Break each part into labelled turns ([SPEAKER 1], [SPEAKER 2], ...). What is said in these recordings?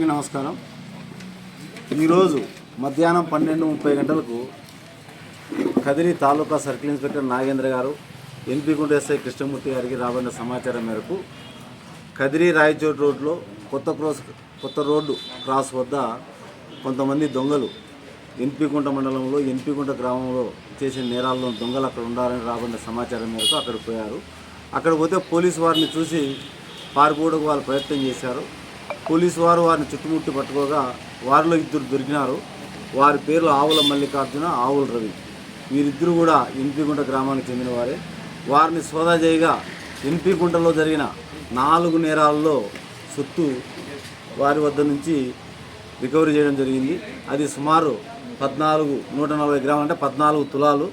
[SPEAKER 1] అందరికీ నమస్కారం. ఈరోజు మధ్యాహ్నం 12:30 గంటలకు కదిరి తాలూకా సర్కిల్ ఇన్స్పెక్టర్ నాగేంద్ర గారు ఎన్పీకుంట ఎస్ఐ కృష్ణమూర్తి గారికి రాబడిన సమాచారం మేరకు కదిరి రాయచోటి రోడ్లో కొత్త రోడ్డు క్రాస్ వద్ద కొంతమంది దొంగలు ఎన్పీకుంట మండలంలో ఎన్పీకుంట గ్రామంలో చేసిన నేరాల్లో దొంగలు అక్కడ ఉండాలని రాబడిన సమాచారం మేరకు అక్కడికి పోయారు. అక్కడ పోతే పోలీసు వారిని చూసి పారిపోవడానికి వాళ్ళు ప్రయత్నం చేశారు. పోలీసు వారు వారిని చుట్టుముట్టి పట్టుకోగా వారిలో ఇద్దరు దొరికినారు. వారి పేర్లు ఆవుల మల్లికార్జున, ఆవుల రవి. వీరిద్దరూ కూడా ఎన్పీకుంట గ్రామానికి చెందిన వారే. వారిని సోదా చేయగా ఎన్పీకుంటలో జరిగిన 4 నేరాల్లో సొత్తు వారి వద్ద నుంచి రికవరీ చేయడం జరిగింది. అది సుమారు 140 గ్రాములు, అంటే 14 తులాలు.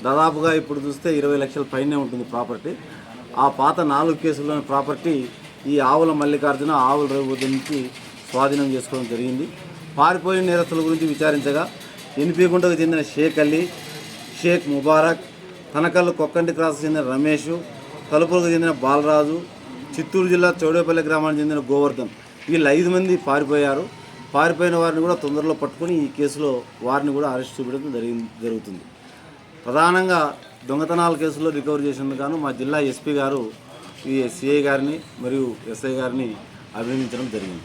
[SPEAKER 1] దాదాపుగా ఇప్పుడు చూస్తే 20 లక్షల పైనే ఉంటుంది ప్రాపర్టీ. ఆ పాత 4 కేసుల్లోని ప్రాపర్టీ ఈ ఆవుల మల్లికార్జున, ఆవుల రవి వద్ద నుంచి స్వాధీనం చేసుకోవడం జరిగింది. పారిపోయిన నేరస్తుల గురించి విచారించగా ఎన్పీకుంటకు చెందిన షేక్ అలీ, షేక్ ముబారక్, తనకల్లు కొక్కంటి క్రాస్ చెందిన రమేష్, తలుపులకు చెందిన బాలరాజు, చిత్తూరు జిల్లా చౌడేపల్లి గ్రామానికి చెందిన గోవర్ధన్, వీళ్ళు 5 మంది పారిపోయారు. పారిపోయిన వారిని కూడా తొందరలో పట్టుకొని ఈ కేసులో వారిని కూడా అరెస్ట్ చూపించడం జరుగుతుంది. ప్రధానంగా దొంగతనాల కేసులో రికవరీ చేసినందుకు గాను మా జిల్లా ఎస్పీ గారు ఈ సిఐ గారిని మరియు ఎస్ఐ గారిని అభినందించడం జరిగింది.